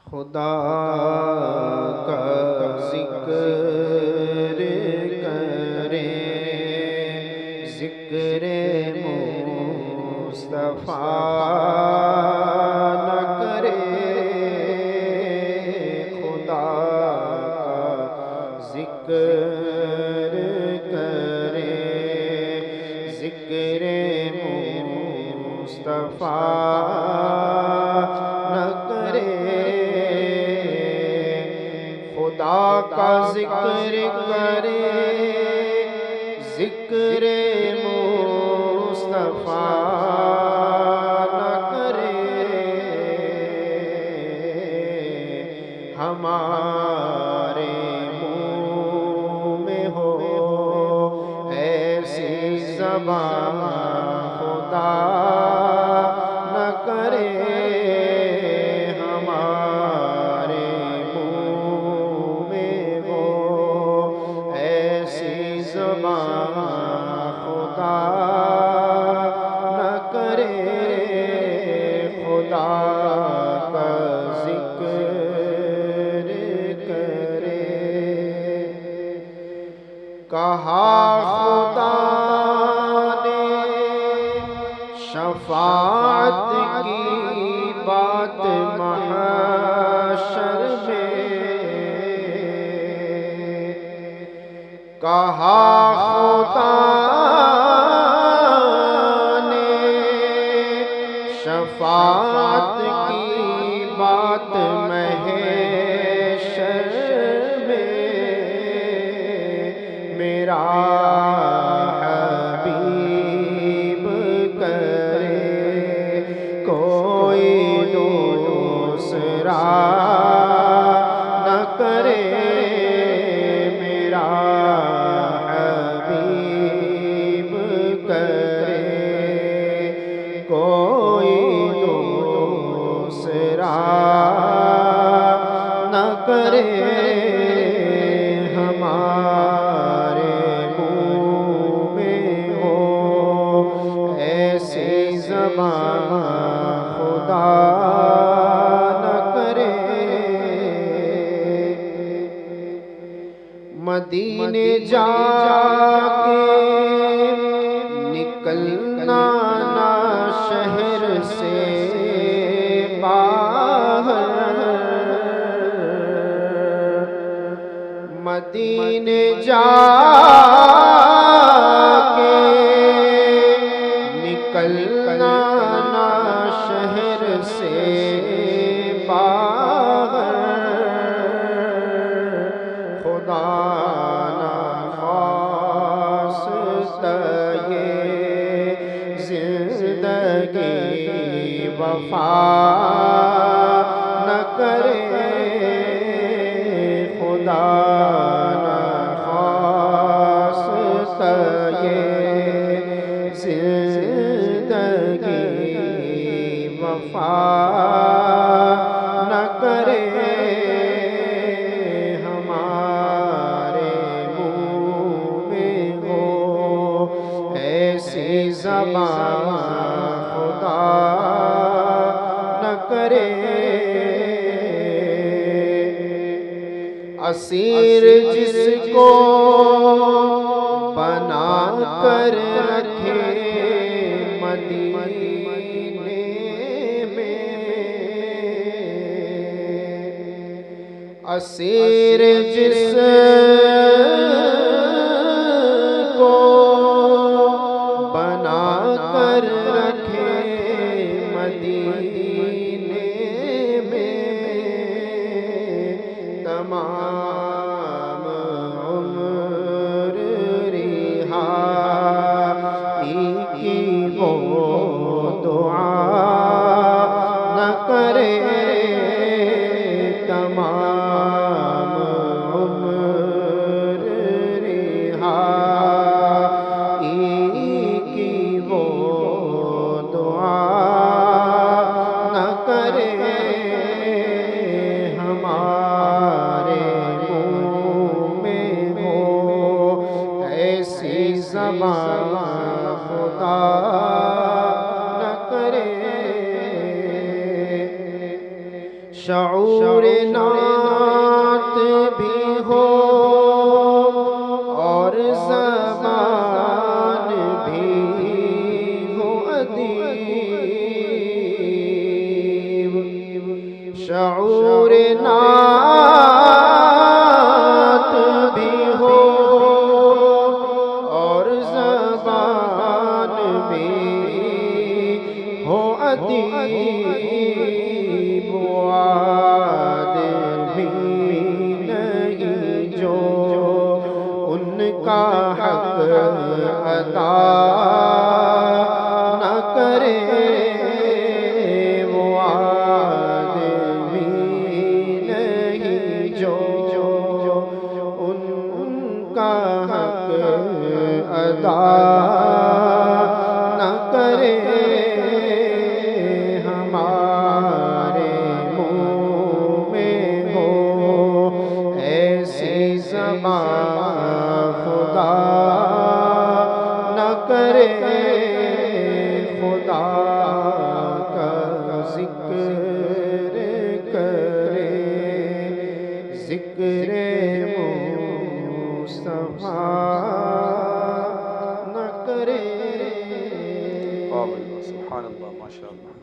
خدا کا ذکر کرے، ذکر مصطفیٰ نہ کرے، خدا کا ذکر کرے، ذکر مصطفیٰ نہ کرے، خدا کا ذکر کرے، ذکر مصطفیٰ نہ کرے، ہمارے منہ میں ہو ایسی زبان خدا نہ کرے، ہمارے منہ میں ہو ایسی زبان خدا نہ کرے، خدا کا ذکر کرے، کہا خدا نے شفاعت کی بات محشر میں، کہا خدا نے شفاعت کی بات محشر میں، میرا حبیب کرے کوئی دوسرا نہ کرے، میرا حبیب کرے کوئی دوسرا نہ کرے، ہمارے منہ میں ہو ایسی زبان خدا نہ کرے، مدینے جا کے نکلنا نہ شہر سے باہر، مدینے جا کے نکلنا نہ شہر سے باہر، خدا نہ خواستہ یہ زندگی وفا نہ کرے، خدا نہ خواستہ یہ زندگی وفا نہ کرے، ہمارے منہ میں ہو ایسی زبان خدا نہ کرے، اسیر جس کو بنا کر رکھے مدینے میں، اسیر جس کو بنا کر رکھے مدینے میں، تمام عمر رہائی کی وہ دعا نہ کرے، تمام عمر رہائی کی وہ دعا شعور نعت بھی ہو اور زبان بھی ہو ادیب، شعور نعت بھی ہو اور زبان بھی ہو ادیب، آدمی نہیں جو ان کا حق ادا نہ کرے، وہ آدمی نہیں جو ان کا حق ادا نہ کرے۔ ہمارے منہ میں ہو ایسی زبان، خدا نہ کرے، خدا کا ذکر کرے، ذکر مصطفیٰ نہ کرے۔ سبحان اللہ، ماشاء اللہ۔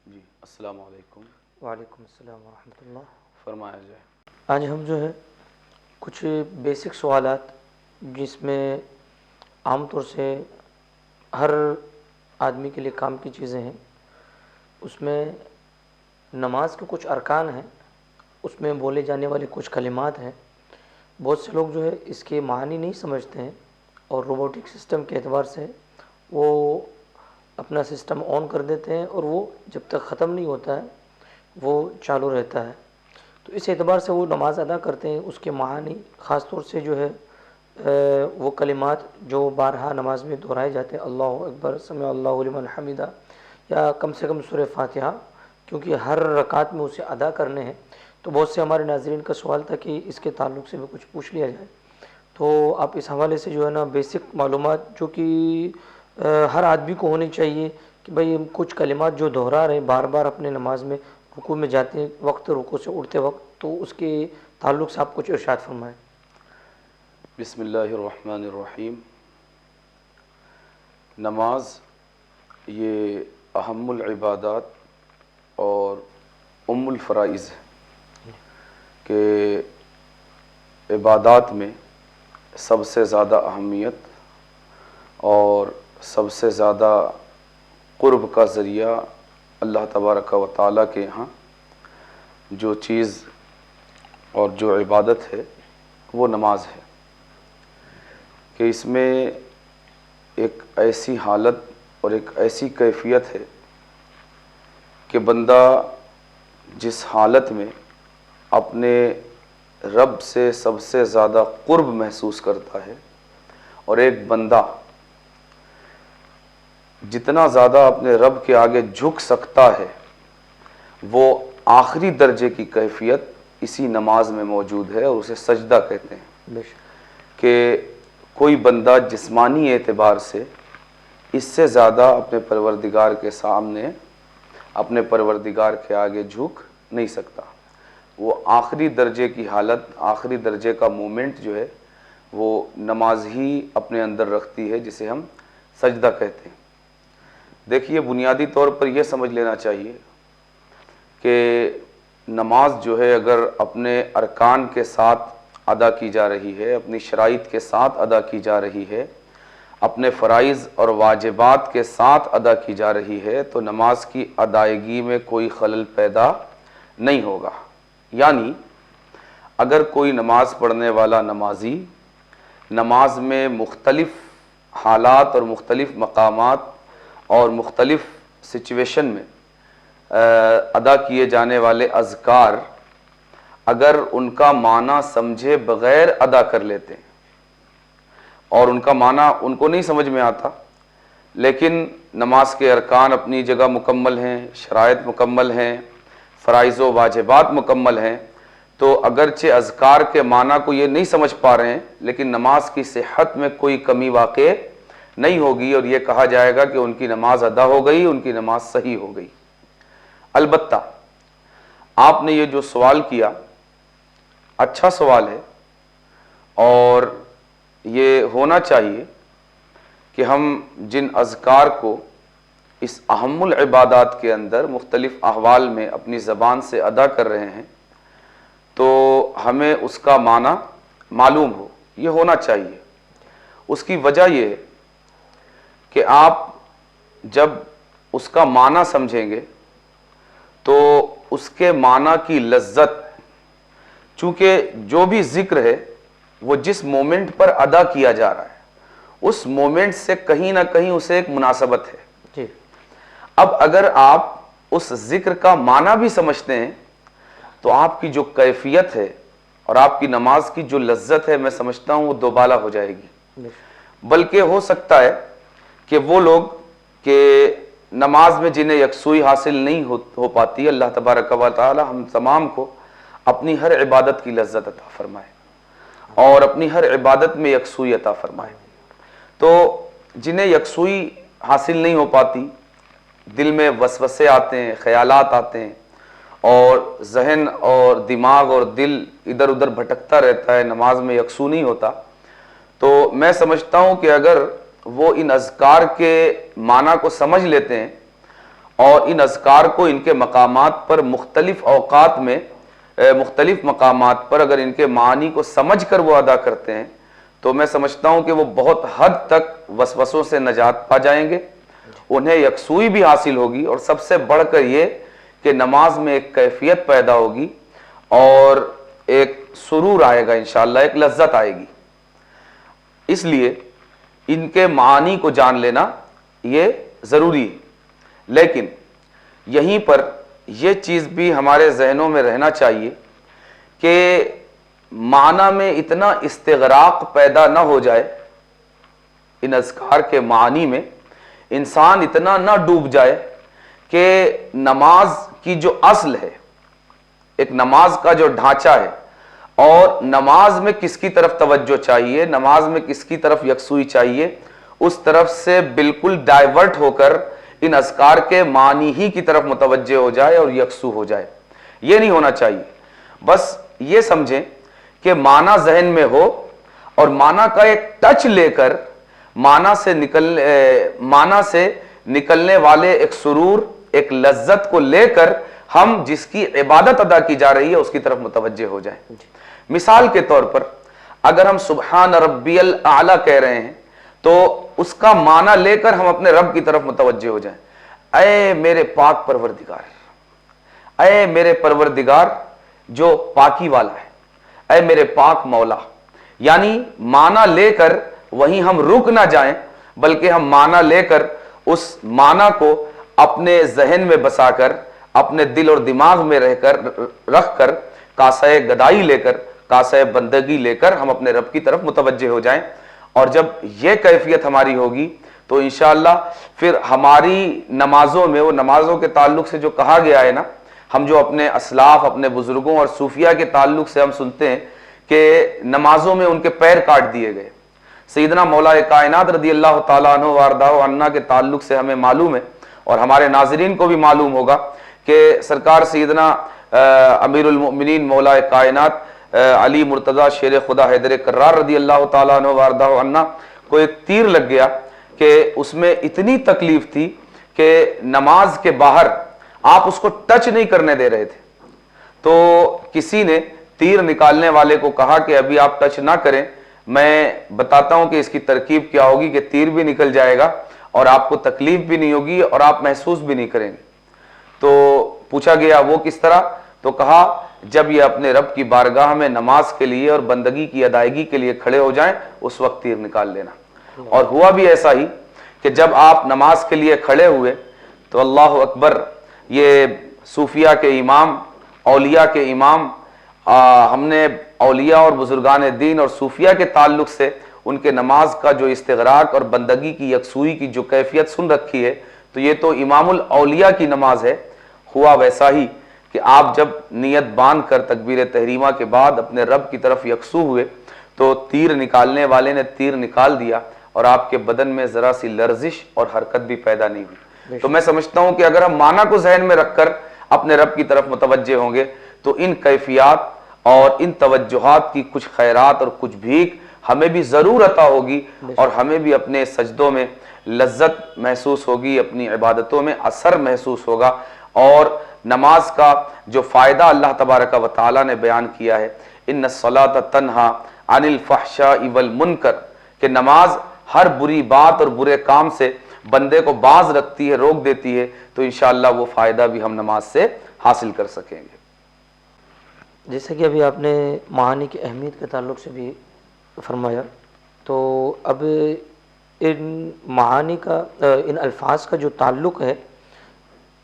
جی السلام علیکم۔ وعلیکم السلام ورحمۃ اللہ۔ فرمایا جائے۔ آج ہم جو ہے کچھ بیسک سوالات جس میں عام طور سے ہر آدمی کے لیے کام کی چیزیں ہیں، اس میں نماز کے کچھ ارکان ہیں، اس میں بولے جانے والے کچھ کلمات ہیں۔ بہت سے لوگ جو ہے اس کے معنی نہیں سمجھتے ہیں اور روبوٹک سسٹم کے اعتبار سے وہ اپنا سسٹم آن کر دیتے ہیں اور وہ جب تک ختم نہیں ہوتا ہے وہ چالو رہتا ہے، تو اس اعتبار سے وہ نماز ادا کرتے ہیں۔ اس کے معنی خاص طور سے جو ہے وہ کلمات جو بارہا نماز میں دہرائے جاتے ہیں، اللہ اکبر، سمع اللہ لمن حمیدہ، یا کم سے کم سورہ فاتحہ، کیونکہ ہر رکعت میں اسے ادا کرنے ہیں۔ تو بہت سے ہمارے ناظرین کا سوال تھا کہ اس کے تعلق سے بھی کچھ پوچھ لیا جائے، تو آپ اس حوالے سے جو ہے نا بیسک معلومات جو کہ ہر آدمی کو ہونی چاہیے کہ بھئی کچھ کلمات جو دہرا رہے ہیں بار بار اپنے نماز میں، رکوع میں جاتے وقت، رکوع سے اٹھتے وقت، تو اس کے تعلق سے آپ کچھ ارشاد فرمائیں۔ بسم اللہ الرحمن الرحیم۔ نماز یہ اہم العبادات اور ام الفرائض ہے کہ عبادات میں سب سے زیادہ اہمیت اور سب سے زیادہ قرب کا ذریعہ اللہ تبارک و تعالیٰ کے ہاں جو چیز اور جو عبادت ہے وہ نماز ہے، کہ اس میں ایک ایسی حالت اور ایک ایسی کیفیت ہے کہ بندہ جس حالت میں اپنے رب سے سب سے زیادہ قرب محسوس کرتا ہے، اور ایک بندہ جتنا زیادہ اپنے رب کے آگے جھک سکتا ہے، وہ آخری درجے کی کیفیت اسی نماز میں موجود ہے، اور اسے سجدہ کہتے ہیں۔ کہ کوئی بندہ جسمانی اعتبار سے اس سے زیادہ اپنے پروردگار کے سامنے، اپنے پروردگار کے آگے جھک نہیں سکتا۔ وہ آخری درجے کی حالت، آخری درجے کا مومنٹ جو ہے وہ نماز ہی اپنے اندر رکھتی ہے، جسے ہم سجدہ کہتے ہیں۔ دیکھیے، بنیادی طور پر یہ سمجھ لینا چاہیے کہ نماز جو ہے اگر اپنے ارکان کے ساتھ ادا کی جا رہی ہے، اپنی شرائط کے ساتھ ادا کی جا رہی ہے، اپنے فرائض اور واجبات کے ساتھ ادا کی جا رہی ہے، تو نماز کی ادائیگی میں کوئی خلل پیدا نہیں ہوگا۔ یعنی اگر کوئی نماز پڑھنے والا نمازی نماز میں مختلف حالات اور مختلف مقامات اور مختلف سچویشن میں ادا کیے جانے والے اذکار اگر ان کا معنی سمجھے بغیر ادا کر لیتے ہیں، اور ان کا معنی ان کو نہیں سمجھ میں آتا، لیکن نماز کے ارکان اپنی جگہ مکمل ہیں، شرائط مکمل ہیں، فرائض و واجبات مکمل ہیں، تو اگرچہ اذکار کے معنی کو یہ نہیں سمجھ پا رہے ہیں، لیکن نماز کی صحت میں کوئی کمی واقع نہیں ہوگی، اور یہ کہا جائے گا کہ ان کی نماز ادا ہو گئی، ان کی نماز صحیح ہو گئی۔ البتہ آپ نے یہ جو سوال کیا اچھا سوال ہے، اور یہ ہونا چاہیے کہ ہم جن اذکار کو اس اہم العبادات کے اندر مختلف احوال میں اپنی زبان سے ادا کر رہے ہیں تو ہمیں اس کا معنی معلوم ہو، یہ ہونا چاہیے۔ اس کی وجہ یہ ہے کہ آپ جب اس کا معنی سمجھیں گے تو اس کے معنی کی لذت، چونکہ جو بھی ذکر ہے وہ جس مومنٹ پر ادا کیا جا رہا ہے اس مومنٹ سے کہیں نہ کہیں اسے ایک مناسبت ہے۔ جی اب اگر آپ اس ذکر کا معنی بھی سمجھتے ہیں تو آپ کی جو کیفیت ہے اور آپ کی نماز کی جو لذت ہے، میں سمجھتا ہوں وہ دوبالا ہو جائے گی۔ بلکہ ہو سکتا ہے کہ وہ لوگ کہ نماز میں جنہیں یکسوئی حاصل نہیں ہو پاتی، اللہ تبارک و تعالی ہم تمام کو اپنی ہر عبادت کی لذت عطا فرمائے اور اپنی ہر عبادت میں یکسوئی عطا فرمائے۔ تو جنہیں یکسوئی حاصل نہیں ہو پاتی، دل میں وسوسے آتے ہیں، خیالات آتے ہیں اور ذہن اور دماغ اور دل ادھر ادھر بھٹکتا رہتا ہے، نماز میں یکسو نہیں ہوتا، تو میں سمجھتا ہوں کہ اگر وہ ان اذکار کے معنی کو سمجھ لیتے ہیں اور ان اذکار کو ان کے مقامات پر مختلف اوقات میں مختلف مقامات پر اگر ان کے معنی کو سمجھ کر وہ ادا کرتے ہیں تو میں سمجھتا ہوں کہ وہ بہت حد تک وسوسوں سے نجات پا جائیں گے، انہیں یکسوئی بھی حاصل ہوگی، اور سب سے بڑھ کر یہ کہ نماز میں ایک کیفیت پیدا ہوگی اور ایک سرور آئے گا، انشاءاللہ ایک لذت آئے گی۔ اس لیے ان کے معانی کو جان لینا یہ ضروری ہے، لیکن یہیں پر یہ چیز بھی ہمارے ذہنوں میں رہنا چاہیے کہ معنی میں اتنا استغراق پیدا نہ ہو جائے، ان اذکار کے معنی میں انسان اتنا نہ ڈوب جائے کہ نماز کی جو اصل ہے، ایک نماز کا جو ڈھانچہ ہے اور نماز میں کس کی طرف توجہ چاہیے، نماز میں کس کی طرف یکسوئی چاہیے، اس طرف سے بالکل ڈائیورٹ ہو کر ان اذکار کے معنی ہی کی طرف متوجہ ہو جائے اور یکسو ہو جائے۔ یہ نہیں ہونا چاہیے، بس یہ سمجھیں کہ معنی ذہن میں ہو اور معنی کا ایک ٹچ لے کر معنی سے نکلنے والے ایک سرور، ایک لذت کو لے کر ہم جس کی عبادت ادا کی جا رہی ہے اس کی طرف متوجہ ہو جائیں۔ مثال کے طور پر اگر ہم سبحان ربی الاعلی کہہ رہے ہیں تو اس کا معنی لے کر ہم اپنے رب کی طرف متوجہ ہو جائیں، اے میرے پاک پروردگار، اے میرے پروردگار جو پاکی والا ہے، اے میرے پاک مولا، یعنی معنی لے کر وہیں ہم رک نہ جائیں بلکہ ہم معنی لے کر اس معنی کو اپنے ذہن میں بسا کر، اپنے دل اور دماغ میں رکھ کر کاسہ گدائی لے کر، کاسہ بندگی لے کر ہم اپنے رب کی طرف متوجہ ہو جائیں۔ اور جب یہ کیفیت ہماری ہوگی تو انشاءاللہ پھر ہماری نمازوں میں، وہ نمازوں کے تعلق سے جو کہا گیا ہے نا، ہم جو اپنے اسلاف، اپنے بزرگوں اور صوفیہ کے تعلق سے ہم سنتے ہیں کہ نمازوں میں ان کے پیر کاٹ دیے گئے، سیدنا مولا کائنات رضی اللہ تعالیٰ عنہ وارضہ عنہ کے تعلق سے ہمیں معلوم ہے اور ہمارے ناظرین کو بھی معلوم ہوگا کہ سرکار سیدنا امیر المؤمنین مولا کائنات علی مرتضی شیر خدا حیدر کرار رضی اللہ تعالیٰ عنہ وارضہ عنہ کو ایک تیر لگ گیا کہ اس میں اتنی تکلیف تھی کہ نماز کے باہر آپ اس کو ٹچ نہیں کرنے دے رہے تھے، تو کسی نے تیر نکالنے والے کو کہا کہ ابھی آپ ٹچ نہ کریں، میں بتاتا ہوں کہ اس کی ترکیب کیا ہوگی کہ تیر بھی نکل جائے گا اور آپ کو تکلیف بھی نہیں ہوگی اور آپ محسوس بھی نہیں کریں گے۔ تو پوچھا گیا وہ کس طرح، تو کہا جب یہ اپنے رب کی بارگاہ میں نماز کے لیے اور بندگی کی ادائیگی کے لیے کھڑے ہو جائیں اس وقت تیر نکال لینا۔ اور ہوا بھی ایسا ہی کہ جب آپ نماز کے لیے کھڑے ہوئے تو اللہ اکبر، یہ صوفیہ کے امام، اولیاء کے امام، ہم نے اولیاء اور بزرگان دین اور صوفیہ کے تعلق سے ان کے نماز کا جو استغراق اور بندگی کی یکسوئی کی جو کیفیت سن رکھی ہے، تو یہ تو امام الاولیاء کی نماز ہے۔ ہوا ویسا ہی کہ آپ جب نیت باندھ کر تکبیر تحریمہ کے بعد اپنے رب کی طرف یکسو ہوئے تو تیر نکالنے والے نے تیر نکال دیا اور آپ کے بدن میں ذرا سی لرزش اور حرکت بھی پیدا نہیں ہوئی۔ تو میں سمجھتا ہوں کہ اگر ہم معنی کو ذہن میں رکھ کر اپنے رب کی طرف متوجہ ہوں گے تو ان کیفیات اور ان توجہات کی کچھ خیرات اور کچھ بھیک ہمیں بھی ضرور عطا ہوگی، اور ہمیں بھی اپنے سجدوں میں لذت محسوس ہوگی، اپنی عبادتوں میں اثر محسوس ہوگا۔ اور نماز کا جو فائدہ اللہ تبارک و تعالیٰ نے بیان کیا ہے، ان الصلاۃ تنہا عن الفحشاء والمنکر، کہ نماز ہر بری بات اور برے کام سے بندے کو باز رکھتی ہے، روک دیتی ہے، تو انشاءاللہ وہ فائدہ بھی ہم نماز سے حاصل کر سکیں گے۔ جیسے کہ ابھی آپ نے معانی کی اہمیت کے تعلق سے بھی فرمایا، تو اب ان معانی کا ان الفاظ کا جو تعلق ہے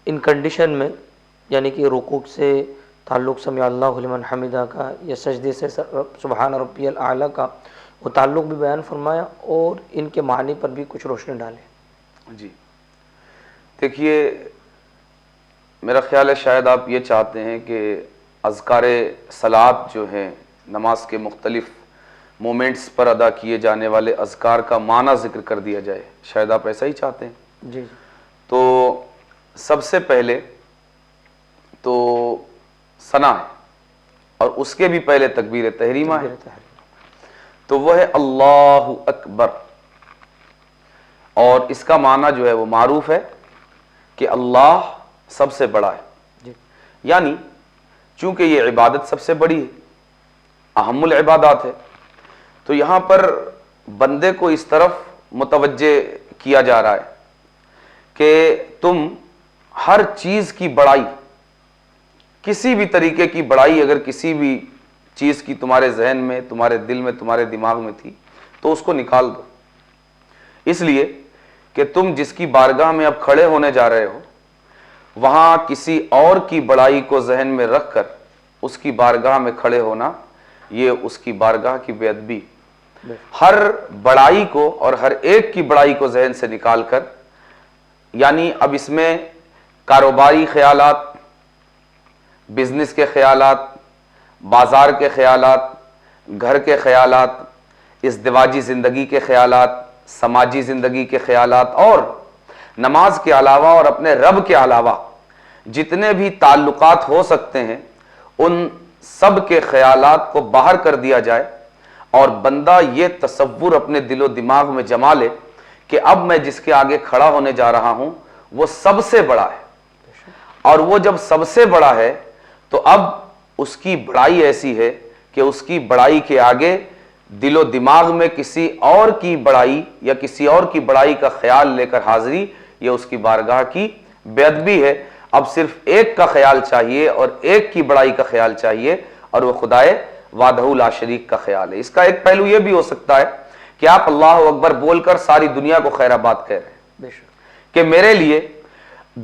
ان کنڈیشن میں، یعنی کہ رکوع سے تعلق سمع اللہ لمن حمدہ کا، یا سجدے سے سبحان ربی الاعلیٰ کا، وہ تعلق بھی بیان فرمایا، اور ان کے معنی پر بھی کچھ روشنی ڈالیں۔ جی دیکھیے، میرا خیال ہے شاید آپ یہ چاہتے ہیں کہ اذکار صلات جو ہیں، نماز کے مختلف مومنٹس پر ادا کیے جانے والے اذکار کا معنی ذکر کر دیا جائے، شاید آپ ایسا ہی چاہتے ہیں۔ جی تو سب سے پہلے تو ثنا ہے، اور اس کے بھی پہلے تکبیر تحریمہ ہے، تو وہ ہے اللہ اکبر، اور اس کا معنی جو ہے وہ معروف ہے کہ اللہ سب سے بڑا ہے، جی یعنی چونکہ یہ عبادت سب سے بڑی ہے، اہم العبادات ہے، تو یہاں پر بندے کو اس طرف متوجہ کیا جا رہا ہے کہ تم ہر چیز کی بڑائی، کسی بھی طریقے کی بڑائی اگر کسی بھی چیز کی تمہارے ذہن میں، تمہارے دل میں، تمہارے دماغ میں تھی تو اس کو نکال دو، اس لیے کہ تم جس کی بارگاہ میں اب کھڑے ہونے جا رہے ہو، وہاں کسی اور کی بڑائی کو ذہن میں رکھ کر اس کی بارگاہ میں کھڑے ہونا، یہ اس کی بارگاہ کی بے ادبی۔ ہر بڑائی کو اور ہر ایک کی بڑائی کو ذہن سے نکال کر، یعنی اب اس میں کاروباری خیالات، بزنس کے خیالات، بازار کے خیالات، گھر کے خیالات، ازدواجی زندگی کے خیالات، سماجی زندگی کے خیالات، اور نماز کے علاوہ اور اپنے رب کے علاوہ جتنے بھی تعلقات ہو سکتے ہیں، ان سب کے خیالات کو باہر کر دیا جائے، اور بندہ یہ تصور اپنے دل و دماغ میں جما لے کہ اب میں جس کے آگے کھڑا ہونے جا رہا ہوں وہ سب سے بڑا ہے، اور وہ جب سب سے بڑا ہے تو اب اس کی بڑائی ایسی ہے کہ اس کی بڑائی کے آگے دل و دماغ میں کسی اور کی بڑائی یا کسی اور کی بڑائی کا خیال لے کر حاضری، یہ اس کی بارگاہ کی بے ادبی ہے۔ اب صرف ایک کا خیال چاہیے اور ایک کی بڑائی کا خیال چاہیے، اور وہ خدائے وحدہ لا شریک کا خیال ہے۔ اس کا ایک پہلو یہ بھی ہو سکتا ہے کہ آپ اللہ اکبر بول کر ساری دنیا کو خیر آباد کہہ رہے ہیں بے شک، کہ میرے لیے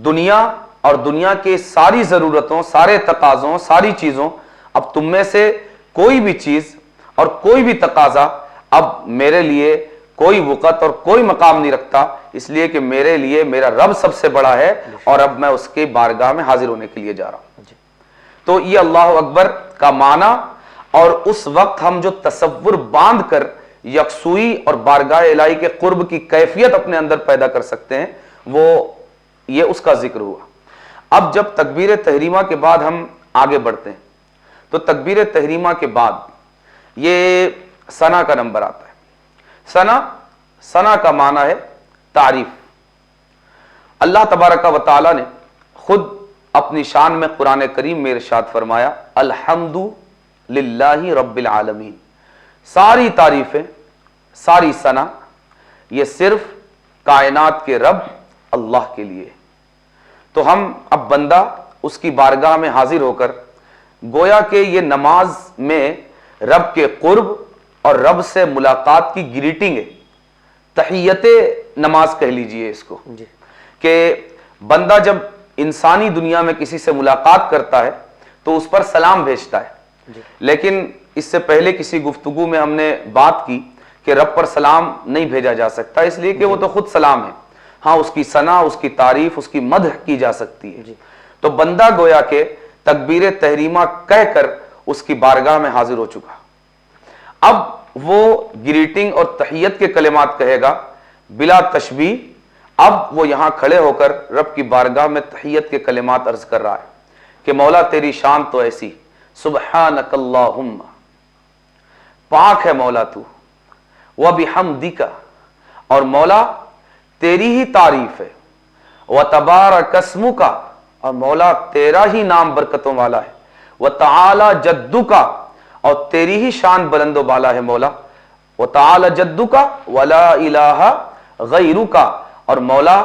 دنیا اور دنیا کے ساری ضرورتوں، سارے تقاضوں، ساری چیزوں، اب تم میں سے کوئی بھی چیز اور کوئی بھی تقاضا اب میرے لیے کوئی وقت اور کوئی مقام نہیں رکھتا، اس لیے کہ میرے لیے میرا رب سب سے بڑا ہے، اور اب میں اس کے بارگاہ میں حاضر ہونے کے لیے جا رہا ہوں۔ تو یہ اللہ اکبر کا معنی، اور اس وقت ہم جو تصور باندھ کر یکسوئی اور بارگاہ الہی کے قرب کی کیفیت اپنے اندر پیدا کر سکتے ہیں، وہ یہ اس کا ذکر ہوا۔ اب جب تکبیر تحریمہ کے بعد ہم آگے بڑھتے ہیں تو تکبیر تحریمہ کے بعد یہ ثنا کا نمبر آتا ہے۔ ثنا کا معنی ہے تعریف۔ اللہ تبارک و تعالی نے خود اپنی شان میں قرآن کریم میں ارشاد فرمایا، الحمد للہ رب العالمین، ساری تعریفیں، ساری ثنا یہ صرف کائنات کے رب اللہ کے لیے۔ تو ہم اب بندہ اس کی بارگاہ میں حاضر ہو کر گویا کہ یہ نماز میں رب کے قرب اور رب سے ملاقات کی گریٹنگ ہے، تحیت نماز کہہ لیجئے اس کو، کہ بندہ جب انسانی دنیا میں کسی سے ملاقات کرتا ہے تو اس پر سلام بھیجتا ہے، لیکن اس سے پہلے کسی گفتگو میں ہم نے بات کی کہ رب پر سلام نہیں بھیجا جا سکتا، اس لیے کہ وہ تو خود سلام ہے، ہاں اس کی ثنا، اس کی تعریف، اس کی مدح کی جا سکتی ہے۔ تو بندہ گویا کہ تکبیر تحریمہ کہہ کر اس کی بارگاہ میں حاضر ہو چکا، اب وہ گریٹنگ اور تحیت کے کلمات کہے گا بلا تشبیہ۔ اب وہ یہاں کھڑے ہو کر رب کی بارگاہ میں تحیت کے کلمات عرض کر رہا ہے کہ مولا تیری شان تو ایسی، سبحانک اللہم، پاک ہے مولا تو، وبحمدک، اور مولا تیری ہی تعریف ہے، وتبارک اسمک، اور مولا تیرا ہی نام برکتوں والا ہے، وتعالی جدک، اور تیری ہی شان بلند و بالا ہے مولا، وتعالی جدک ولا الہ غیرک، اور مولا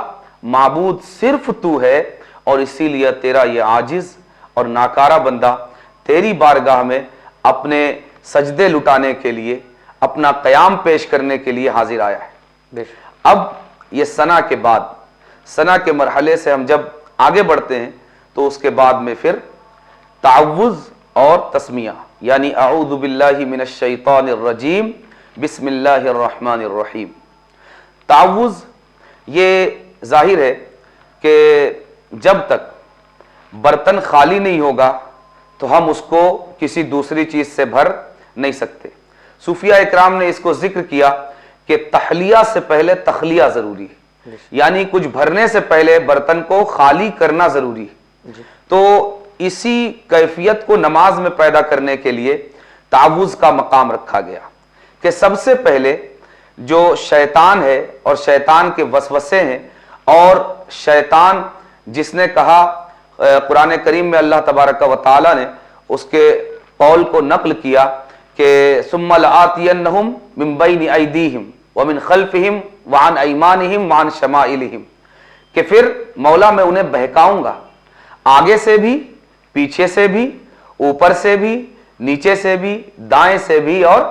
معبود صرف تو ہے، اور اسی لیے تیرا یہ عاجز اور ناکارہ بندہ تیری بارگاہ میں اپنے سجدے لٹانے کے لیے، اپنا قیام پیش کرنے کے لیے حاضر آیا ہے۔ اب یہ ثنا کے بعد، ثنا کے مرحلے سے ہم جب آگے بڑھتے ہیں تو اس کے بعد میں پھر تعوذ اور تسمیہ، یعنی اعوذ باللہ من الشیطان الرجیم بسم اللہ الرحمن الرحیم۔ تعوذ یہ ظاہر ہے کہ جب تک برتن خالی نہیں ہوگا تو ہم اس کو کسی دوسری چیز سے بھر نہیں سکتے۔ صوفیہ اکرام نے اس کو ذکر کیا کہ تحلیہ سے پہلے تخلیہ ضروری ہے، یعنی کچھ بھرنے سے پہلے برتن کو خالی کرنا ضروری ہے۔ تو اسی کیفیت کو نماز میں پیدا کرنے کے لیے تعوذ کا مقام رکھا گیا کہ سب سے پہلے جو شیطان ہے اور شیطان کے وسوسے ہیں، اور شیطان جس نے کہا، قرآن کریم میں اللہ تبارک و تعالی نے اس کے قول کو نقل کیا کہ ثم لآتینہم من بین ایدیہم ومن خلفہم وعن ایمانہم وعن شمائلہم، کہ پھر مولا میں انہیں بہکاؤں گا، آگے سے بھی، پیچھے سے بھی، اوپر سے بھی، نیچے سے بھی، دائیں سے بھی اور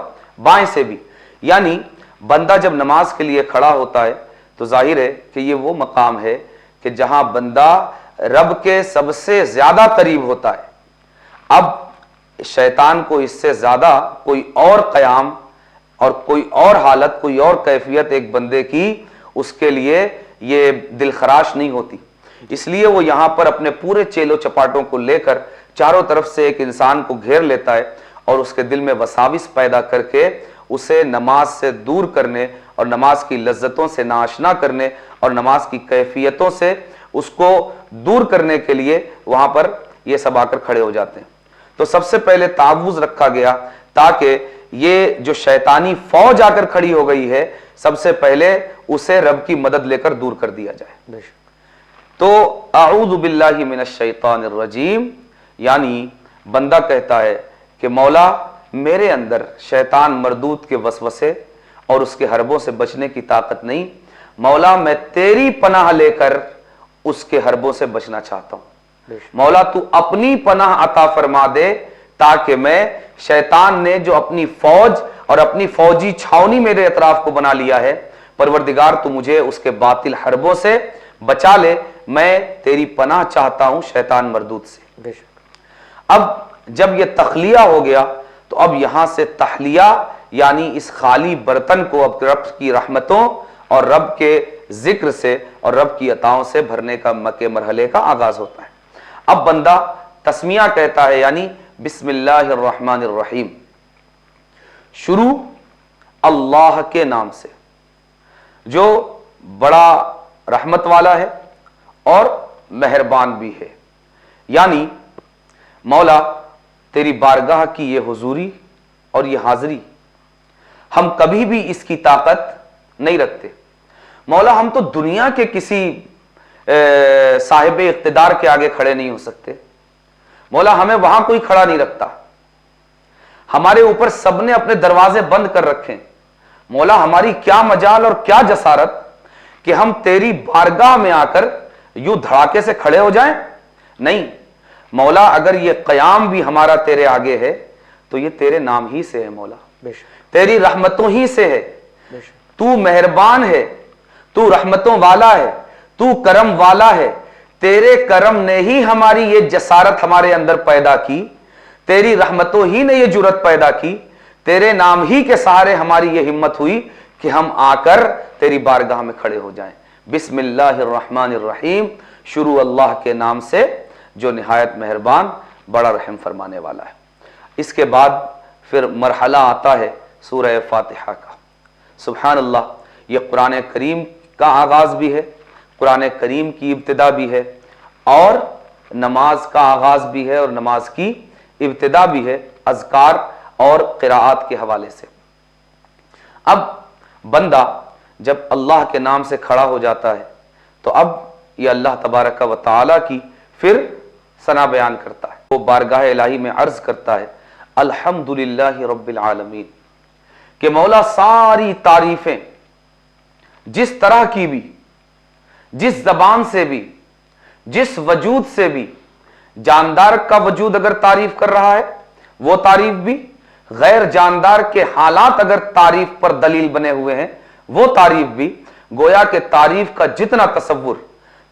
بائیں سے بھی۔ یعنی بندہ جب نماز کے لیے کھڑا ہوتا ہے تو ظاہر ہے کہ یہ وہ مقام ہے کہ جہاں بندہ رب کے سب سے زیادہ قریب ہوتا ہے۔ اب شیطان کو اس سے زیادہ کوئی اور قیام اور کوئی اور حالت، کوئی اور کیفیت ایک بندے کی اس کے لیے یہ دل خراش نہیں ہوتی، اس لیے وہ یہاں پر اپنے پورے چیلو چپاٹوں کو لے کر چاروں طرف سے ایک انسان کو گھیر لیتا ہے اور اس کے دل میں وساوس پیدا کر کے اسے نماز سے دور کرنے اور نماز کی لذتوں سے ناآشنا کرنے اور نماز کی کیفیتوں سے اس کو دور کرنے کے لیے وہاں پر یہ سب آ کر کھڑے ہو جاتے ہیں۔ تو سب سے پہلے تعوذ رکھا گیا تاکہ یہ جو شیطانی فوج آ کر کھڑی ہو گئی ہے، سب سے پہلے اسے رب کی مدد لے کر دور کر دیا جائے۔ تو اعوذ باللہ من الشیطان الرجیم، یعنی بندہ کہتا ہے کہ مولا میرے اندر شیطان مردود کے وسوسے اور اس کے حربوں سے بچنے کی طاقت نہیں، مولا میں تیری پناہ لے کر اس کے حربوں سے بچنا چاہتا ہوں۔ مولا تو اپنی پناہ عطا فرما دے تاکہ میں شیطان نے جو اپنی فوج اور اپنی فوجی چھاونی میرے اطراف کو بنا لیا ہے، پروردگار تو مجھے اس کے باطل حربوں سے بچا لے، میں تیری پناہ چاہتا ہوں شیطان مردود سے۔ اب جب یہ تخلیہ ہو گیا تو اب یہاں سے تحلیہ، یعنی اس خالی برتن کو اب رب کی رحمتوں اور رب کے ذکر سے اور رب کی عطاؤں سے بھرنے کا مرحلے کا آغاز ہوتا ہے۔ اب بندہ تسمیہ کہتا ہے، یعنی بسم اللہ الرحمن الرحیم، شروع اللہ کے نام سے جو بڑا رحمت والا ہے اور مہربان بھی ہے۔ یعنی مولا تیری بارگاہ کی یہ حضوری اور یہ حاضری ہم کبھی بھی اس کی طاقت نہیں رکھتے۔ مولا ہم تو دنیا کے کسی صاحب اقتدار کے آگے کھڑے نہیں ہو سکتے، مولا ہمیں وہاں کوئی کھڑا نہیں رکھتا، ہمارے اوپر سب نے اپنے دروازے بند کر رکھے، مولا ہماری کیا مجال اور کیا جسارت کہ ہم تیری بارگاہ میں آ کر یوں دھڑاکے سے کھڑے ہو جائیں۔ نہیں مولا، اگر یہ قیام بھی ہمارا تیرے آگے ہے تو یہ تیرے نام ہی سے ہے مولا، تیری رحمتوں ہی سے ہے۔ تو مہربان ہے، تو رحمتوں والا ہے، تو کرم والا ہے، تیرے کرم نے ہی ہماری یہ جسارت ہمارے اندر پیدا کی، تیری رحمتوں ہی نے یہ جرت پیدا کی، تیرے نام ہی کے سہارے ہماری یہ ہمت ہوئی کہ ہم آ کر تیری بارگاہ میں کھڑے ہو جائیں۔ بسم اللہ الرحمن الرحیم، شروع اللہ کے نام سے جو نہایت مہربان بڑا رحم فرمانے والا ہے۔ اس کے بعد پھر مرحلہ آتا ہے سورہ فاتحہ کا۔ سبحان اللہ، یہ قرآن کریم کا آغاز بھی ہے، قرآن کریم کی ابتدا بھی ہے، اور نماز کا آغاز بھی ہے اور نماز کی ابتدا بھی ہے اذکار اور قراءات کے حوالے سے۔ اب بندہ جب اللہ کے نام سے کھڑا ہو جاتا ہے تو اب یہ اللہ تبارک و تعالی کی پھر ثنا بیان کرتا ہے، وہ بارگاہ الہی میں عرض کرتا ہے الحمدللہ رب العالمین، کہ مولا ساری تعریفیں جس طرح کی بھی، جس زبان سے بھی، جس وجود سے بھی، جاندار کا وجود اگر تعریف کر رہا ہے وہ تعریف بھی، غیر جاندار کے حالات اگر تعریف پر دلیل بنے ہوئے ہیں وہ تعریف بھی، گویا کہ تعریف کا جتنا تصور،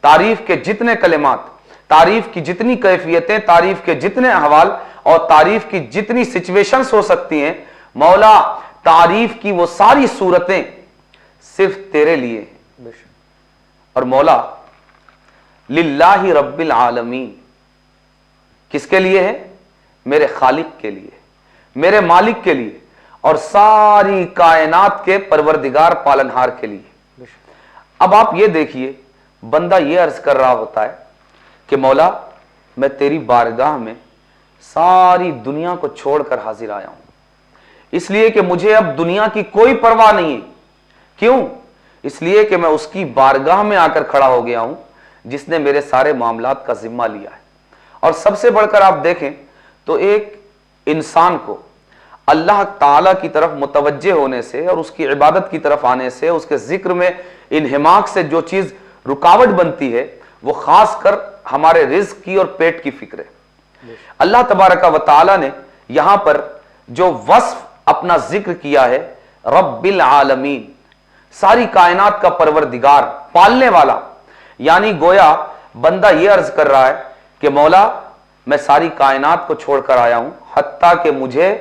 تعریف کے جتنے کلمات، تعریف کی جتنی کیفیتیں، تعریف کے جتنے احوال اور تعریف کی جتنی سچویشنز ہو سکتی ہیں، مولا تعریف کی وہ ساری صورتیں صرف تیرے لیے ہیں۔ اور مولا للہ رب العالمین کس کے لیے ہے؟ میرے خالق کے لیے، میرے مالک کے لیے اور ساری کائنات کے پروردگار پالنہار کے لیے۔ اب آپ یہ دیکھیے، بندہ یہ عرض کر رہا ہوتا ہے کہ مولا میں تیری بارگاہ میں ساری دنیا کو چھوڑ کر حاضر آیا ہوں، اس لیے کہ مجھے اب دنیا کی کوئی پرواہ نہیں ہے۔ کیوں؟ اس لیے کہ میں اس کی بارگاہ میں آ کر کھڑا ہو گیا ہوں جس نے میرے سارے معاملات کا ذمہ لیا ہے۔ اور سب سے بڑھ کر آپ دیکھیں تو ایک انسان کو اللہ تعالیٰ کی طرف متوجہ ہونے سے اور اس کی عبادت کی طرف آنے سے، اس کے ذکر میں انہماک سے جو چیز رکاوٹ بنتی ہے وہ خاص کر ہمارے رزق کی اور پیٹ کی فکر ہے۔ اللہ تبارک و تعالیٰ نے یہاں پر جو وصف اپنا ذکر کیا ہے رب العالمین، ساری کائنات کا پروردگار، پالنے والا، یعنی گویا بندہ یہ عرض کر رہا ہے کہ مولا میں ساری کائنات کو چھوڑ کر آیا ہوں، حتیٰ کہ مجھے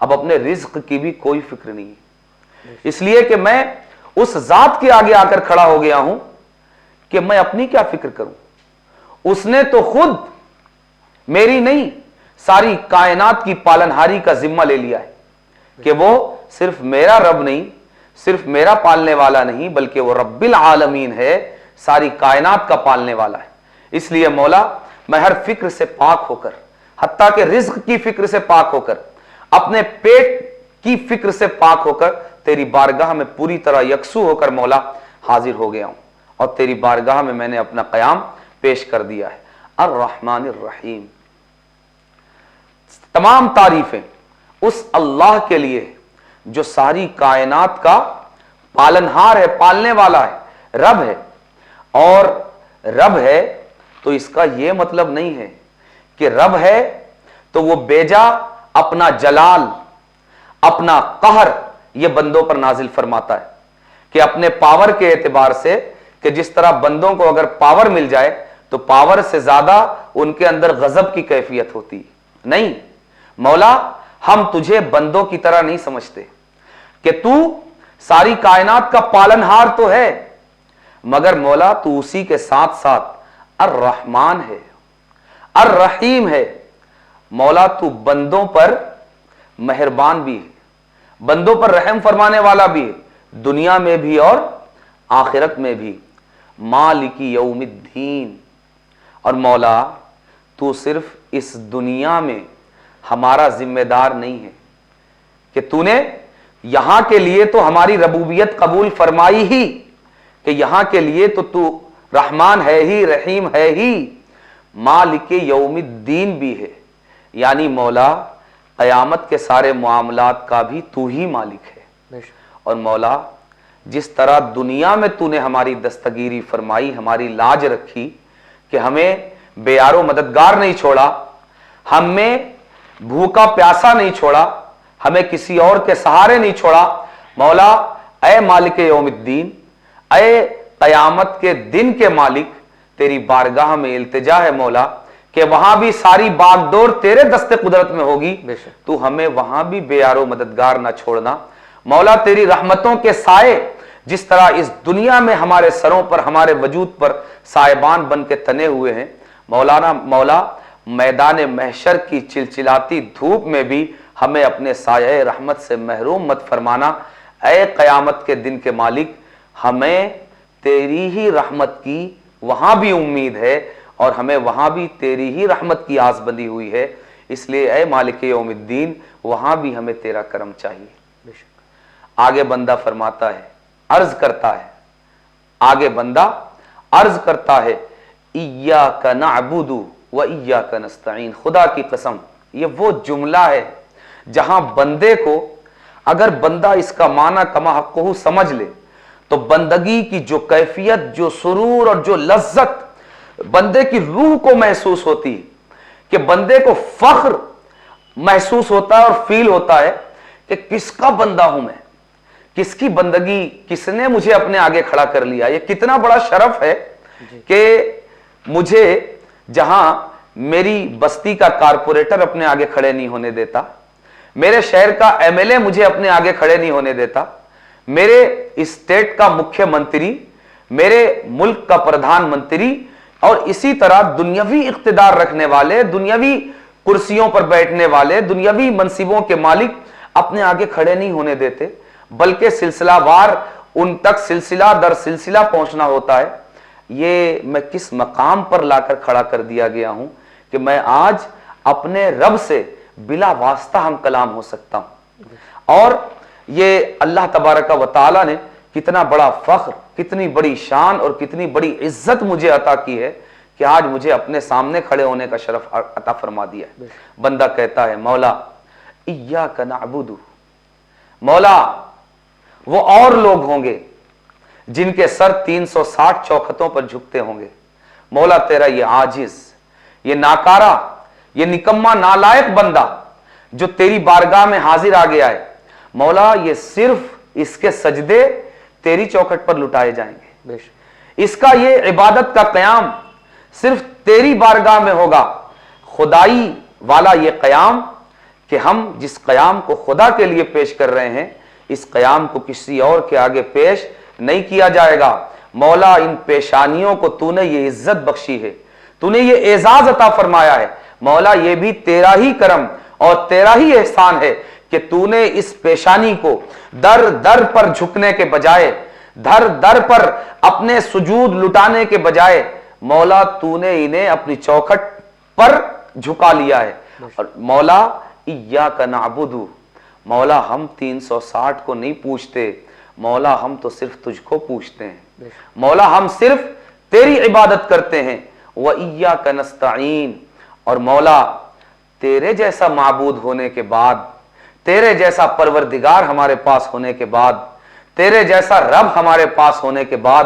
اب اپنے رزق کی بھی کوئی فکر نہیں ہے، اس لیے کہ میں اس ذات کے آگے آ کر کھڑا ہو گیا ہوں کہ میں اپنی کیا فکر کروں۔ اس نے تو خود میری نہیں ساری کائنات کی پالنہاری کا ذمہ لے لیا ہے کہ وہ صرف میرا رب نہیں، صرف میرا پالنے والا نہیں، بلکہ وہ رب العالمین ہے، ساری کائنات کا پالنے والا ہے۔ اس لیے مولا میں ہر فکر سے پاک ہو کر، حتیٰ کہ رزق کی فکر سے پاک ہو کر، اپنے پیٹ کی فکر سے پاک ہو کر تیری بارگاہ میں پوری طرح یکسو ہو کر مولا حاضر ہو گیا ہوں، اور تیری بارگاہ میں نے اپنا قیام پیش کر دیا ہے۔ الرحمن الرحیم، تمام تعریفیں اس اللہ کے لیے جو ساری کائنات کا پالنہار ہے، پالنے والا ہے، رب ہے۔ اور رب ہے تو اس کا یہ مطلب نہیں ہے کہ رب ہے تو وہ بیجا اپنا جلال، اپنا قہر یہ بندوں پر نازل فرماتا ہے، کہ اپنے پاور کے اعتبار سے، کہ جس طرح بندوں کو اگر پاور مل جائے تو پاور سے زیادہ ان کے اندر غضب کی کیفیت ہوتی، نہیں مولا ہم تجھے بندوں کی طرح نہیں سمجھتے کہ تو ساری کائنات کا پالنہار تو ہے، مگر مولا تو اسی کے ساتھ ساتھ الرحمن ہے، الرحیم ہے۔ مولا تو بندوں پر مہربان بھی ہے، بندوں پر رحم فرمانے والا بھی ہے، دنیا میں بھی اور آخرت میں بھی۔ مالک یوم الدین، اور مولا تو صرف اس دنیا میں ہمارا ذمہ دار نہیں ہے کہ تو نے یہاں کے لیے تو ہماری ربوبیت قبول فرمائی ہی، کہ یہاں کے لیے تو رحمان ہے ہی، رحیم ہے ہی، مالک یوم الدین بھی ہے، یعنی مولا قیامت کے سارے معاملات کا بھی تو ہی مالک ہے۔ اور مولا جس طرح دنیا میں تو نے ہماری دستگیری فرمائی، ہماری لاج رکھی، کہ ہمیں بے یار و مددگار نہیں چھوڑا، ہمیں بھوکا پیاسا نہیں چھوڑا، ہمیں کسی اور کے سہارے نہیں چھوڑا، مولا اے مالک یوم الدین، اے قیامت کے دن کے مالک، تیری بارگاہ میں التجا ہے مولا کہ وہاں بھی ساری باغ ڈور تیرے دست قدرت میں ہوگی، تو ہمیں وہاں بھی بے یار و مددگار نہ چھوڑنا۔ مولا تیری رحمتوں کے سائے جس طرح اس دنیا میں ہمارے سروں پر، ہمارے وجود پر سائبان بن کے تنے ہوئے ہیں، مولا میدان محشر کی چلچلاتی دھوپ میں بھی ہمیں اپنے سایہ رحمت سے محروم مت فرمانا۔ اے قیامت کے دن کے مالک، ہمیں تیری ہی رحمت کی وہاں بھی امید ہے، اور ہمیں وہاں بھی تیری ہی رحمت کی آس بندی ہوئی ہے، اس لیے اے مالک یوم الدین وہاں بھی ہمیں تیرا کرم چاہیے۔ آگے بندہ فرماتا ہے، عرض کرتا ہے، آگے بندہ عرض کرتا ہے ایاک نعبد و ایاک نستعین، خدا کی قسم یہ وہ جملہ ہے جہاں بندے کو اگر بندہ اس کا معنی کما حقہ سمجھ لے تو بندگی کی جو کیفیت، جو سرور اور جو لذت بندے کی روح کو محسوس ہوتی ہے، کہ بندے کو فخر محسوس ہوتا ہے اور فیل ہوتا ہے کہ کس کا بندہ ہوں میں، کس کی بندگی، کس نے مجھے اپنے آگے کھڑا کر لیا۔ یہ کتنا بڑا شرف ہے کہ مجھے جہاں میری بستی کا کارپوریٹر اپنے آگے کھڑے نہیں ہونے دیتا، میرے شہر کا ایم ایل اے مجھے اپنے آگے کھڑے نہیں ہونے دیتا، میرے اسٹیٹ کا مکھیہ منتری، میرے ملک کا پردھان منتری، اور اسی طرح دنیاوی اقتدار رکھنے والے، دنیاوی کرسیوں پر بیٹھنے والے، دنیاوی منصبوں کے مالک اپنے آگے کھڑے نہیں ہونے دیتے، بلکہ سلسلہ وار ان تک سلسلہ در سلسلہ پہنچنا ہوتا ہے۔ یہ میں کس مقام پر لا کر کھڑا کر دیا گیا ہوں کہ میں آج اپنے رب سے بلا واسطہ ہم کلام ہو سکتا ہوں۔ اور یہ اللہ تبارک و تعالی نے کتنا بڑا فخر، کتنی بڑی شان اور کتنی بڑی عزت مجھے عطا کی ہے کہ آج مجھے اپنے سامنے کھڑے ہونے کا شرف عطا فرما دیا ہے۔ بندہ کہتا ہے مولا ایاک نعبد، مولا وہ اور لوگ ہوں گے جن کے سر 360 چوکھتوں پر جھکتے ہوں گے، مولا تیرا یہ عاجز، یہ ناکارہ، یہ نکما نالائق بندہ جو تیری بارگاہ میں حاضر آ گیا ہے، مولا یہ صرف اس کے سجدے تیری چوکھٹ پر لٹائے جائیں گے، اس کا یہ عبادت کا قیام صرف تیری بارگاہ میں ہوگا۔ خدائی والا یہ قیام کہ ہم جس قیام کو خدا کے لیے پیش کر رہے ہیں، اس قیام کو کسی اور کے آگے پیش نہیں کیا جائے گا۔ مولا ان پیشانیوں کو تو نے یہ عزت بخشی ہے، تو نے یہ اعزاز عطا فرمایا ہے، مولا یہ بھی تیرا ہی کرم اور تیرا ہی احسان ہے کہ تو نے اس پیشانی کو در در پر جھکنے کے بجائے، در در پر اپنے سجود لٹانے کے بجائے، مولا تو نے انہیں اپنی چوکھٹ پر جھکا لیا ہے۔ اور مولا ایاک نعبد، مولا ہم 360 کو نہیں پوچھتے، مولا ہم تو صرف تجھ کو پوچھتے ہیں، مولا ہم صرف تیری عبادت کرتے ہیں۔ وَإِيَّاكَ نَسْتَعِينَ، اور مولا تیرے جیسا معبود ہونے کے بعد، تیرے جیسا پروردگار ہمارے پاس ہونے کے بعد، تیرے جیسا رب ہمارے پاس ہونے کے بعد،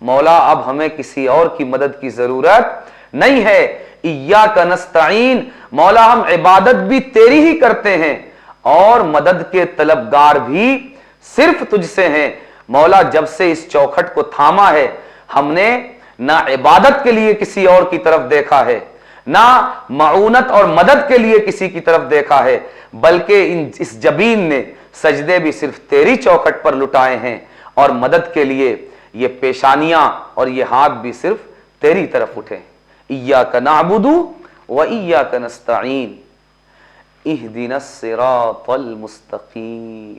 مولا اب ہمیں کسی اور کی مدد کی ضرورت نہیں ہے۔ ایاک نستعین، مولا ہم عبادت بھی تیری ہی کرتے ہیں اور مدد کے طلبگار بھی صرف تجھ سے ہیں۔ مولا جب سے اس چوکھٹ کو تھاما ہے، ہم نے نہ عبادت کے لیے کسی اور کی طرف دیکھا ہے، نہ معونت اور مدد کے لیے کسی کی طرف دیکھا ہے، بلکہ اس جبین نے سجدے بھی صرف تیری چوکھٹ پر لٹائے ہیں، اور مدد کے لیے یہ پیشانیاں اور یہ ہاتھ بھی صرف تیری طرف اٹھے۔ ایاک نعبد و ایاک نستعین اہدنا الصراط المستقیم۔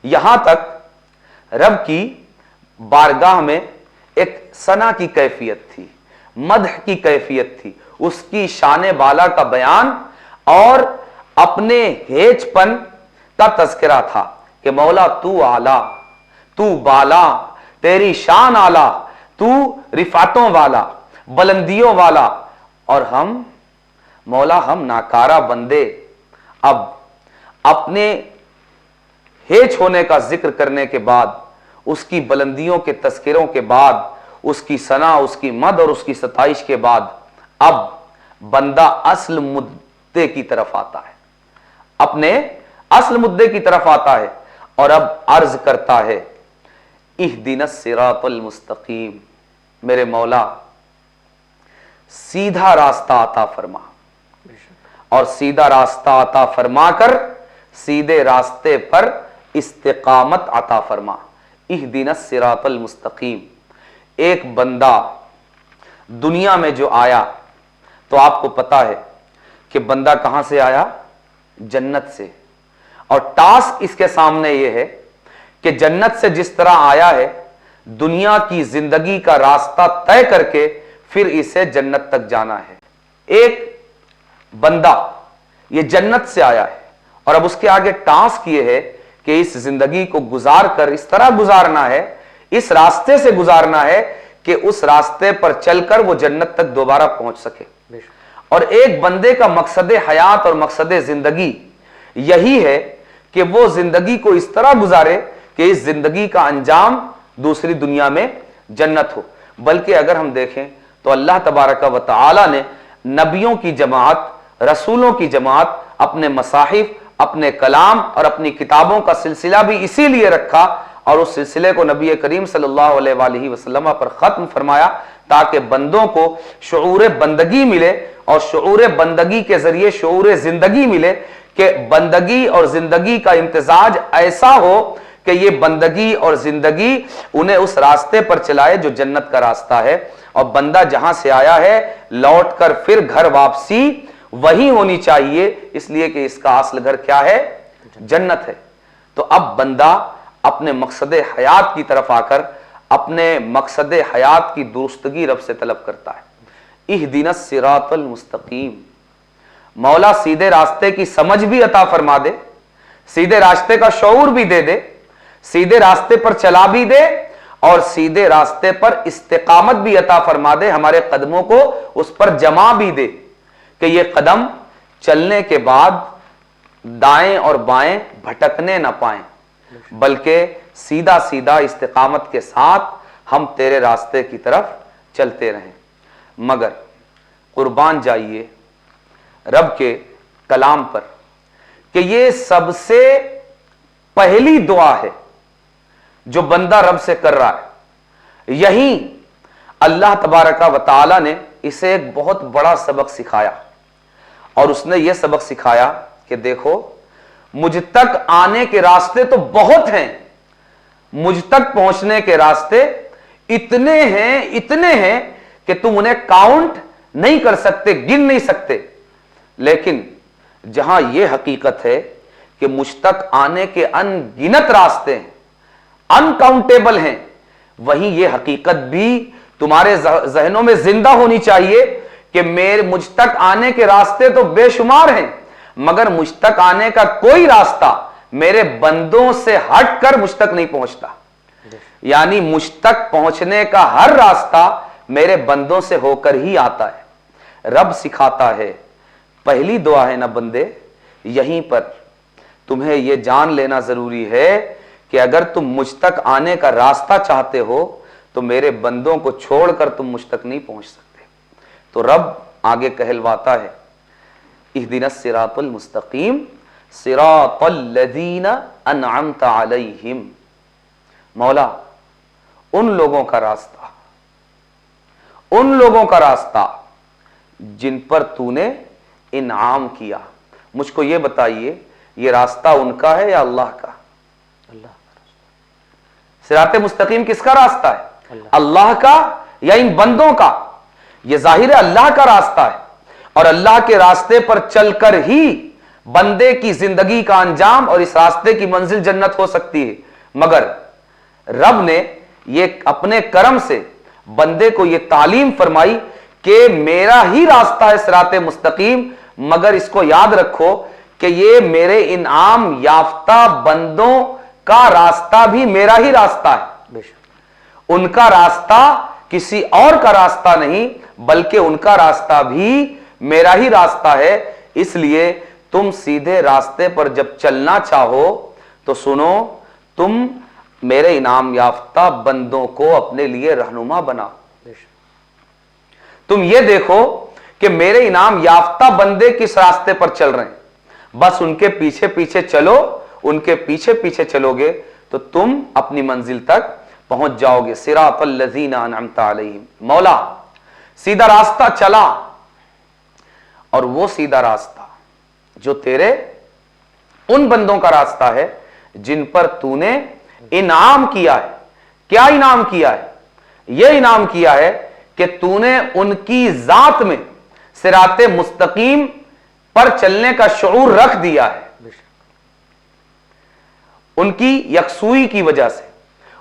یہاں تک رب کی بارگاہ میں ایک ثنا کی کیفیت تھی، مدح کی کیفیت تھی، اس کی شان بالا کا بیان اور اپنے ہیج پن کا تذکرہ تھا کہ مولا تو اعلیٰ، تو بالا، تیری شان اعلیٰ، تو رفعتوں والا، بلندیوں والا، اور ہم مولا ہم ناکارہ بندے۔ اب اپنے ہیج ہونے کا ذکر کرنے کے بعد، اس کی بلندیوں کے تذکروں کے بعد، اس کی ثنا، اس کی مد اور اس کی ستائش کے بعد، اب بندہ اصل مدے کی طرف آتا ہے، اپنے اصل مدے کی طرف آتا ہے، اور اب عرض کرتا ہے اہدنا الصراط المستقیم، میرے مولا سیدھا راستہ عطا فرما، اور سیدھا راستہ عطا فرما کر سیدھے راستے پر استقامت عطا فرما۔ اہدنا الصراط المستقیم، ایک بندہ دنیا میں جو آیا تو آپ کو پتا ہے کہ بندہ کہاں سے آیا؟ جنت سے، اور ٹاسک اس کے سامنے یہ ہے کہ جنت سے جس طرح آیا ہے، دنیا کی زندگی کا راستہ طے کر کے پھر اسے جنت تک جانا ہے۔ ایک بندہ یہ جنت سے آیا ہے اور اب اس کے آگے ٹاسک یہ ہے کہ اس زندگی کو گزار کر اس طرح گزارنا ہے، اس راستے سے گزارنا ہے کہ اس راستے پر چل کر وہ جنت تک دوبارہ پہنچ سکے۔ اور ایک بندے کا مقصد حیات اور مقصد زندگی یہی ہے کہ وہ زندگی کو اس طرح گزارے کہ اس زندگی کا انجام دوسری دنیا میں جنت ہو۔ بلکہ اگر ہم دیکھیں تو اللہ تبارک و تعالی نے نبیوں کی جماعت، رسولوں کی جماعت، اپنے مصاحف، اپنے کلام اور اپنی کتابوں کا سلسلہ بھی اسی لیے رکھا اور اس سلسلے کو نبی کریم صلی اللہ علیہ وآلہ وسلم پر ختم فرمایا تاکہ بندوں کو شعور بندگی ملے اور شعور بندگی کے ذریعے شعور زندگی ملے کہ بندگی اور زندگی کا امتزاج ایسا ہو کہ یہ بندگی اور زندگی انہیں اس راستے پر چلائے جو جنت کا راستہ ہے، اور بندہ جہاں سے آیا ہے لوٹ کر پھر گھر واپسی وہی ہونی چاہیے، اس لیے کہ اس کا اصل گھر کیا ہے؟ جنت ہے۔ تو اب بندہ اپنے مقصد حیات کی طرف آ کر اپنے مقصد حیات کی درستگی رب سے طلب کرتا ہے۔ اہدنا الصراط المستقیم، مولا سیدھے راستے کی سمجھ بھی عطا فرما دے، سیدھے راستے کا شعور بھی دے دے، سیدھے راستے پر چلا بھی دے اور سیدھے راستے پر استقامت بھی عطا فرما دے، ہمارے قدموں کو اس پر جما بھی دے کہ یہ قدم چلنے کے بعد دائیں اور بائیں بھٹکنے نہ پائیں، بلکہ سیدھا سیدھا استقامت کے ساتھ ہم تیرے راستے کی طرف چلتے رہیں۔ مگر قربان جائیے رب کے کلام پر کہ یہ سب سے پہلی دعا ہے جو بندہ رب سے کر رہا ہے۔ یہیں اللہ تبارک و تعالی نے اسے ایک بہت بڑا سبق سکھایا، اور اس نے یہ سبق سکھایا کہ دیکھو مجھ تک آنے کے راستے تو بہت ہیں، مجھ تک پہنچنے کے راستے اتنے ہیں کہ تم انہیں کاؤنٹ نہیں کر سکتے، گن نہیں سکتے، لیکن جہاں یہ حقیقت ہے کہ مجھ تک آنے کے ان گنت راستے ہیں، انکاؤنٹیبل ہیں، وہیں یہ حقیقت بھی تمہارے ذہنوں میں زندہ ہونی چاہیے کہ مجھ تک آنے کے راستے تو بے شمار ہیں، مگر مجھ تک آنے کا کوئی راستہ میرے بندوں سے ہٹ کر مجھ تک نہیں پہنچتا، یعنی مجھ تک پہنچنے کا ہر راستہ میرے بندوں سے ہو کر ہی آتا ہے۔ رب سکھاتا ہے پہلی دعا ہے نا بندے، یہیں پر تمہیں یہ جان لینا ضروری ہے کہ اگر تم مجھ تک آنے کا راستہ چاہتے ہو تو میرے بندوں کو چھوڑ کر تم مجھ تک نہیں پہنچ سکتے۔ تو رب آگے کہلواتا ہے اہدنا الصراط المستقیم صراط الذین انعمت علیہم، مولا ان لوگوں کا راستہ جن پر تو نے انعام کیا۔ مجھ کو یہ بتائیے یہ راستہ ان کا ہے یا اللہ کا؟ اللہ۔ صراط مستقیم کس کا راستہ ہے؟ اللہ کا یا ان بندوں کا؟ یہ ظاہر ہے اللہ کا راستہ ہے، اور اللہ کے راستے پر چل کر ہی بندے کی زندگی کا انجام اور اس راستے کی منزل جنت ہو سکتی ہے۔ مگر رب نے یہ اپنے کرم سے بندے کو یہ تعلیم فرمائی کہ میرا ہی راستہ ہے صراط مستقیم، مگر اس کو یاد رکھو کہ یہ میرے انعام یافتہ بندوں کا راستہ بھی میرا ہی راستہ ہے، ان کا راستہ کسی اور کا راستہ نہیں، بلکہ ان کا راستہ بھی میرا ہی راستہ ہے۔ اس لیے تم سیدھے راستے پر جب چلنا چاہو تو سنو، تم میرے انعام یافتہ بندوں کو اپنے لیے رہنما بناؤ۔ تم یہ دیکھو کہ میرے انعام یافتہ بندے کس راستے پر چل رہے ہیں، بس ان کے پیچھے پیچھے چلو، ان کے پیچھے پیچھے چلو گے تو تم اپنی منزل تک پہنچ جاؤ گے۔ صراط الذین انعمت علیہم، مولا سیدھا راستہ چلا، اور وہ سیدھا راستہ جو تیرے ان بندوں کا راستہ ہے جن پر تو نے انعام کیا ہے۔ کیا انعام کیا ہے؟ یہ انعام کیا ہے کہ تو نے ان کی ذات میں صراط مستقیم پر چلنے کا شعور رکھ دیا ہے، ان کی یکسوئی کی وجہ سے،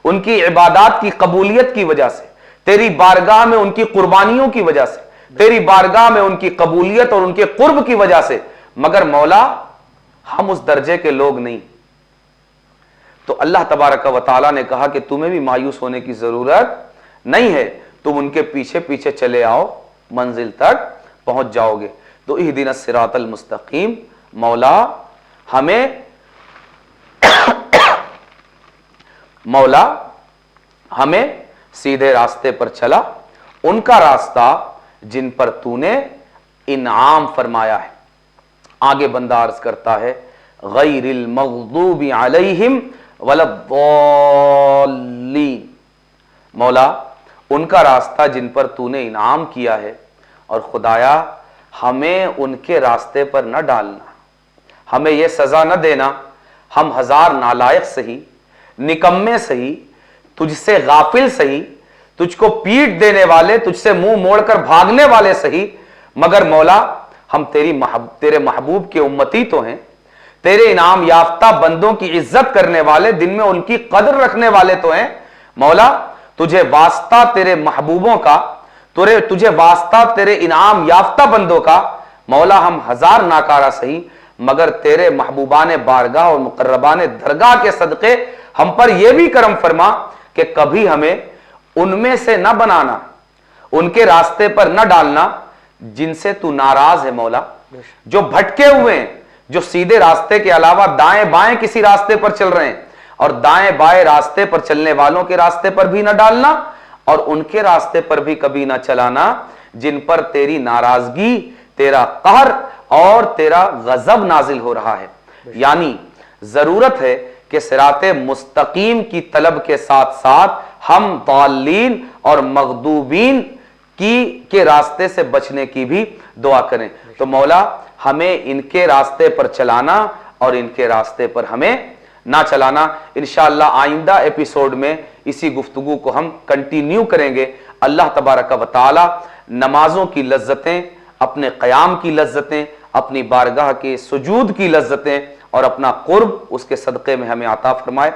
ان کی عبادات کی قبولیت کی وجہ سے، تیری بارگاہ میں ان کی قربانیوں کی وجہ سے، تیری بارگاہ میں ان کی قبولیت اور ان کے قرب کی وجہ سے، مگر مولا ہم اس درجے کے لوگ نہیں۔ تو اللہ تبارک و تعالیٰ نے کہا کہ تمہیں بھی مایوس ہونے کی ضرورت نہیں ہے، تم ان کے پیچھے پیچھے چلے آؤ، منزل تک پہنچ جاؤ گے۔ تو اہدنا الصراط المستقیم، مولا ہمیں سیدھے راستے پر چلا، ان کا راستہ جن پر تو نے انعام فرمایا ہے۔ آگے بندہ عرض کرتا ہے غیر المغضوب علیہم ولا الضالین، مولا ان کا راستہ جن پر تو نے انعام کیا ہے، اور خدایا ہمیں ان کے راستے پر نہ ڈالنا، ہمیں یہ سزا نہ دینا ہم ہزار نالائق سہی، نکمے سہی، تجھ سے غافل سہی، تجھ کو پیٹ دینے والے، تجھ سے منہ موڑ کر بھاگنے والے سہی، مگر مولا ہم تیرے محبوب کے امتی تو ہیں، تیرے انعام یافتہ بندوں کی عزت کرنے والے، دن میں ان کی قدر رکھنے والے تو ہیں۔ مولا تجھے واسطہ تیرے محبوبوں کا، تجھے واسطہ تیرے انعام یافتہ بندوں کا، مولا ہم ہزار ناکارہ سہی، مگر تیرے محبوبان بارگاہ اور مقربان درگاہ کے صدقے ہم پر یہ بھی کرم فرما کہ کبھی ہمیں ان میں سے نہ بنانا، ان کے راستے پر نہ ڈالنا جن سے تو ناراض ہے۔ مولا جو بھٹکے ہوئے ہیں، جو سیدھے راستے کے علاوہ دائیں بائیں کسی راستے پر چل رہے ہیں، اور دائیں بائیں راستے پر چلنے والوں کے راستے پر بھی نہ ڈالنا، اور ان کے راستے پر بھی کبھی نہ چلانا جن پر تیری ناراضگی، تیرا قہر اور تیرا غضب نازل ہو رہا ہے۔ یعنی ضرورت ہے کہ صراط مستقیم کی طلب کے ساتھ ساتھ ہم ضالین اور مغضوبین کے راستے سے بچنے کی بھی دعا کریں۔ تو مولا ہمیں ان کے راستے پر چلانا اور ان کے راستے پر ہمیں نہ چلانا۔ انشاءاللہ آئندہ ایپیسوڈ میں اسی گفتگو کو ہم کنٹینیو کریں گے۔ اللہ تبارک و تعالی نمازوں کی لذتیں، اپنے قیام کی لذتیں، اپنی بارگاہ کے سجود کی لذتیں اور اپنا قرب اس کے صدقے میں ہمیں عطا فرمائے۔